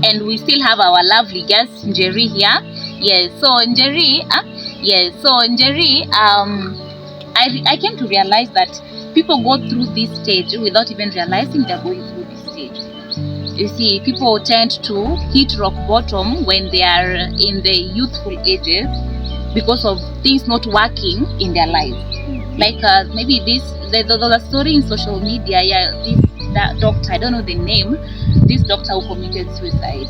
and we still have our lovely guest Njeri here. Yes, so Njeri, I came to realize that people go through this stage without even realizing they're going through this stage. You see, people tend to hit rock bottom when they are in the youthful ages because of things not working in their lives. Like maybe there's a story in social media. That doctor, I don't know the name. This doctor who committed suicide.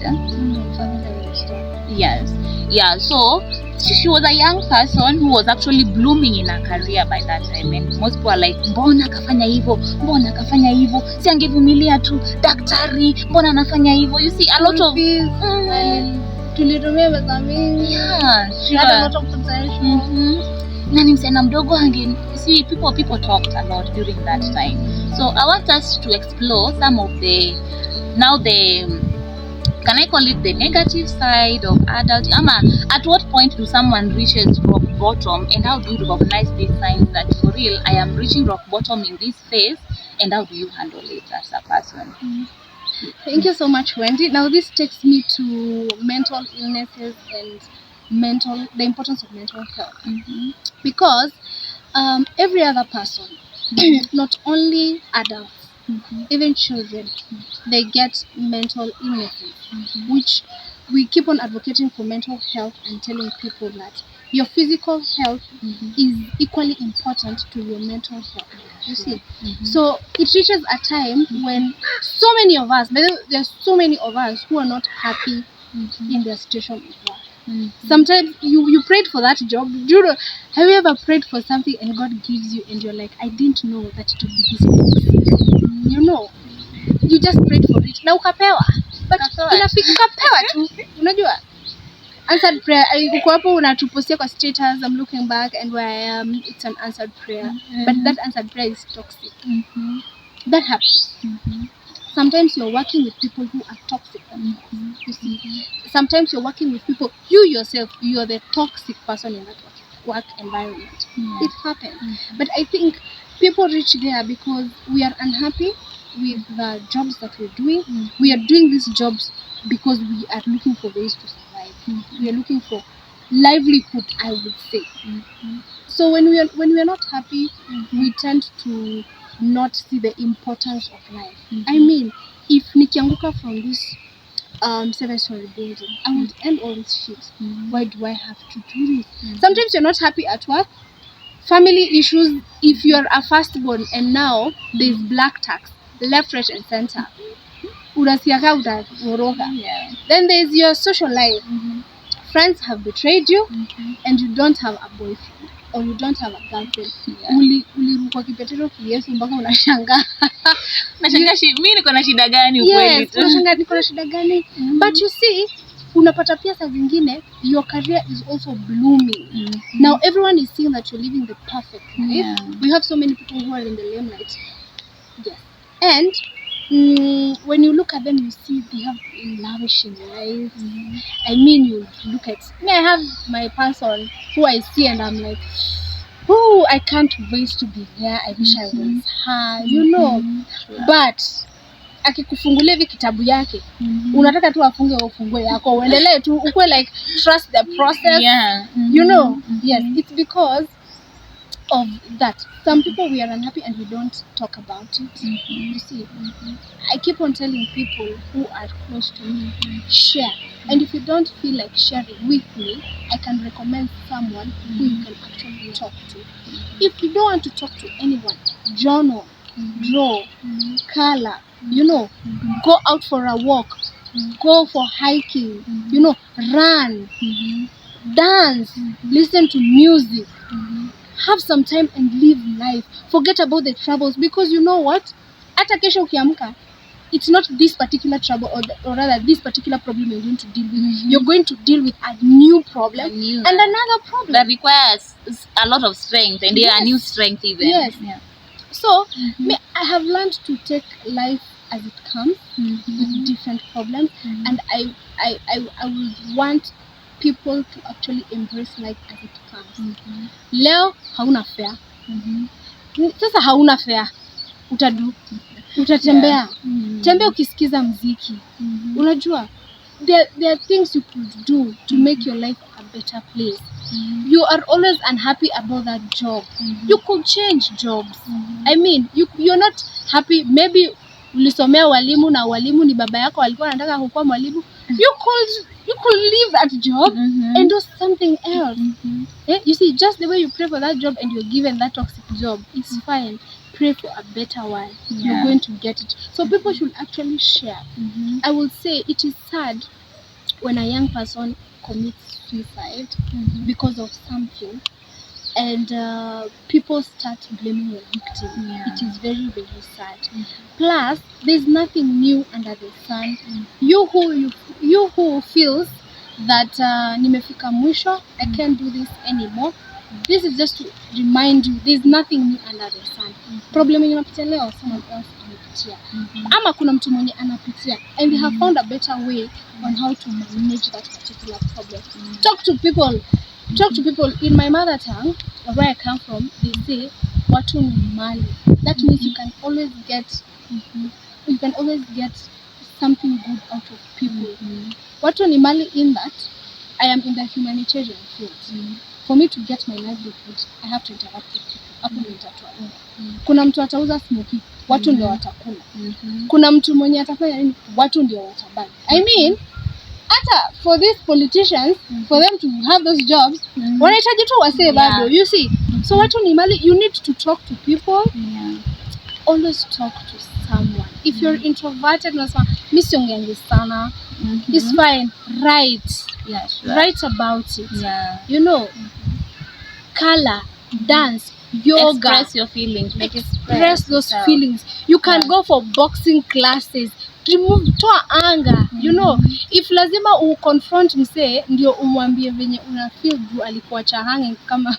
Yes, yeah. So she was a young person who was actually blooming in her career by that time, and most people are like, mbona kafanya hivyo, si angevumilia tu daktari, mbona anafanya hivyo. You see, a lot of tulitumia pesa mingi. Yeah, sure. Had a lot of potential. Nani msana mdogo see, people talked a lot during that time. So I want us to explore some of can I call it the negative side of adult? At what point do someone reaches rock bottom, and how do you recognize these signs that for real I am reaching rock bottom in this phase, and how do you handle it as a person? Thank you so much, Wendy. Now this takes me to mental illnesses and the importance of mental health. Because every other person, not only adults, even children, they get mental illnesses, which we keep on advocating for mental health and telling people that your physical health is equally important to your mental health. You see, so it reaches a time when so many of us who are not happy in their situation of work. Sometimes you prayed for that job. Have you ever prayed for something and God gives you, and you're like, I didn't know that it would be this way. You know, you just prayed for it. Na ukapewa. But ukapewa tu. Unajua? Answered prayer. Uko hapo unatupostia kwa status, I'm looking back and where I am, it's an answered prayer. But that answered prayer is toxic. That happens. Sometimes you're working with people who are toxic. You see, sometimes you're working with people, you yourself, you're the toxic person in that work environment. It happens. But I think people reach there because we are unhappy with the jobs that we're doing. We are doing these jobs because we are looking for ways to survive. We are looking for livelihood, I would say. So when we are not happy, we tend to not see the importance of life. I mean, if nikianguka from this 7-story building, I would end all this shit. Why do I have to do this? Sometimes you're not happy at work. Family issues. If you're a firstborn and now there's black tax left, right, and center, unasiaka utagoroka. Then there's your social life. Friends have betrayed you, and you don't have a boyfriend or you don't have a girlfriend. Ulirukwa kipetero kiyesu mpaka unashangaa. Mimi niko na shida gani ukweli? Yes, unashangaa niko na shida gani? But you see, unapata pia saa zingine your career is also blooming. Now everyone is seeing that you're living the perfect life. We have so many people who are in the limelight. Yes. And when you look at them, you see they have lavishing lives. I mean, you look at me. I have my person who I see and I'm like, oh, I can't wait to be there. I wish I was her, you know. But akikufungulia hivi kitabu yake, unataka tu afunge ufungue yako, uendelee tu ukwe like trust the process. You know. Yes, it's because of that. Some people, we are unhappy and we don't talk about it. You see, I keep on telling people who are close to me, share. And if you don't feel like sharing with me, I can recommend someone who you can actually talk to. If you don't want to talk to anyone, journal, draw, color, you know, go out for a walk, go for hiking, you know, run, dance, listen to music. Have some time and live life. Forget about the troubles, because you know what? Hata kesho ukiamka, it's not this particular trouble or rather this particular problem you're going to deal with. You're going to deal with a new problem and another problem that requires a lot of strength and a new strength even. So I have learned to take life as it comes with different problems, and I would want people to actually embrace life as it comes. Leo hauna fare. Sasa hauna fare. Utatembea. Tembea ukisikiza muziki. Unajua there are things you could do to make your life a better place. You are always unhappy about that job. You could change jobs. I mean, you're not happy. Maybe ulisomea walimu na walimu ni baba yako alikuwa anataka kukuwa mwalimu. You could leave that job and do something else. You see, just the way you pray for that job and you're given that toxic job, it's fine. Pray for a better one. You're going to get it. So people should actually share. I would say it is sad when a young person commits suicide because of something, and people start blaming the victim. It is very, very sad. Plus, there's nothing new under the sun. You who feels that nimefika mwisho, I can't do this anymore. This is just to remind you there's nothing new under the sun. Problem yenye unapitia leo someone else anapitia. Ama kuna mtu mwenye anapitia, and they have found a better way on how to manage that particular problem. Talk to people in my mother tongue, where I come from. They say watu ni mali. That means you can always get something good out of people. Watu ni mali in that I am in the humanitarian field. For me to get my livelihood, I have to interact with people. Hapo ndio nitatoa. Kuna mtu atauza smoky, watu ndio watakula. Kuna mtu mwenye atafanya nini, watu ndio watabani. I mean, hata for these politicians, for them to have those jobs, wanahitaji tu wasee bado, you see. So watu ni mali, you need to talk to people. Always talk to someone. If you're introverted, unasema mimi siongeangi sana, it's fine. Write about it. You know, color, dance, yoga. Express your feelings. Express those feelings. You can go for boxing classes. Toa anger. You know, if lazima confront msee ndio umwambie venye una feel juu alikuacha hanging kama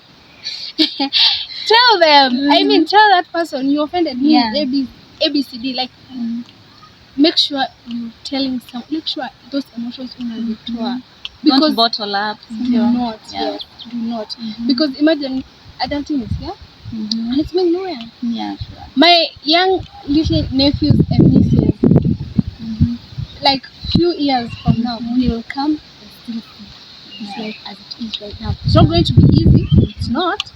tell them. I mean, tell that person you offended me. ABCD, like make sure you telling some. Make sure those emotions unazitoa. Because don't bottle up. Do not. Because imagine adulting is here, and it's been nowhere. My young little nephews and nieces, like few years from now, they will come and still see this life as it is right now. It's not going to be easy. It's not.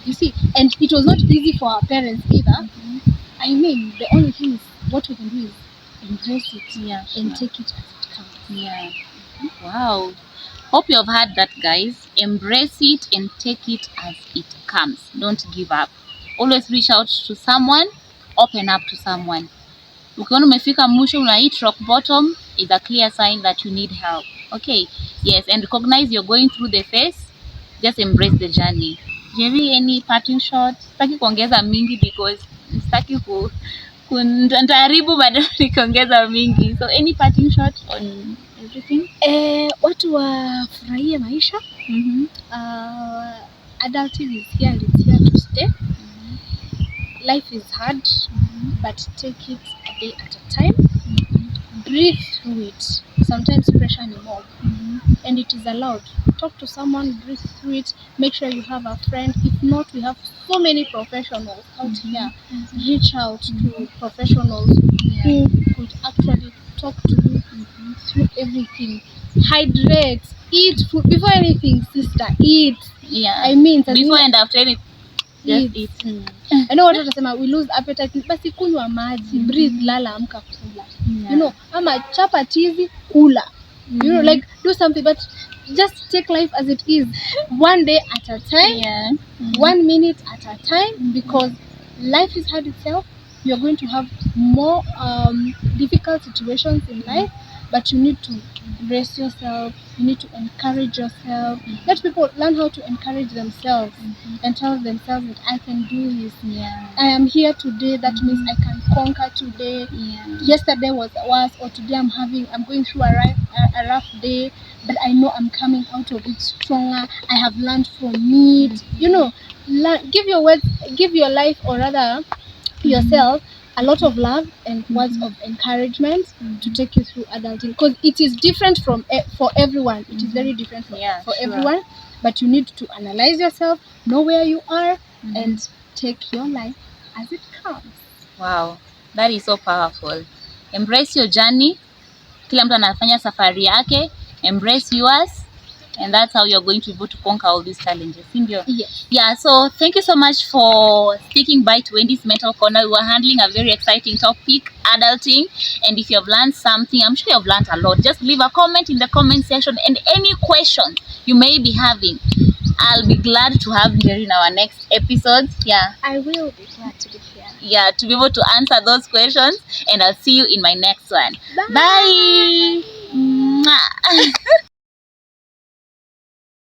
You see, and it was not easy for our parents either. I mean, the only thing is what we can do is embrace it and take it as it comes. Wow. Hope you have heard that, guys. Embrace it and take it as it comes. Don't give up. Always reach out to someone. Open up to someone. Ukiona umefika mwisho, una hit rock bottom, is a clear sign that you need help. Okay. Yes, and recognize you're going through the phase. Just embrace the journey. Njeri, any parting shot? Sitaki kuongeza mingi because sitaki nitaharibu bado nikiongeza mingi. So any parting shot on everything? Watu wafurahie maisha. Adulting is here and it's here to stay. Life is hard, but take it a day at a time. Breathe through it. Sometimes pressure ni mob, and it is allowed. Talk to someone, breathe through it. Make sure you have a friend. If not, we have so many professionals out here. Reach out to professionals who could actually talk to you through everything. Hydrate, eat food before anything, sister. Eat. I mean, before and after anything, just eat. I know what watasema, we lose appetite. Basi kunywa maji, breathe, lala, amka kula. You know, ama chapa tizi, kula. You know, like do something, but just take life as it is, one day at a time, 1 minute at a time, because life is hard itself. You're going to have more difficult situations in life, but you need to brace yourself. You need to encourage yourself. Let people learn how to encourage themselves and tell themselves that I can do this. I am here today. That means I can conquer today. Yesterday was worse, or today I'm going through a rough day, but I know I'm coming out of it stronger. I have learned from it. You know, give your life, or rather yourself, a lot of love and words of encouragement to take you through adulting, because it is different for everyone. It is very different for everyone, but you need to analyze yourself, know where you are, and take your life as it comes. Wow, that is so powerful. Embrace your journey, Kila mtu anafanya safari yake, embrace yours, and that's how you're going to be able to conquer all these challenges. Yes. Yeah, so thank you so much for sticking by to Wendy's Mental Corner. We were handling a very exciting topic, adulting, and if you have learned something, I'm sure you have learned a lot. Just leave a comment in the comment section, and any questions you may be having, I'll be glad to have Njeri in our next episode. Yeah, I will be glad to be here. yeah, to be able to answer those questions, and I'll see you in my next one. Bye. Bye. Mwah.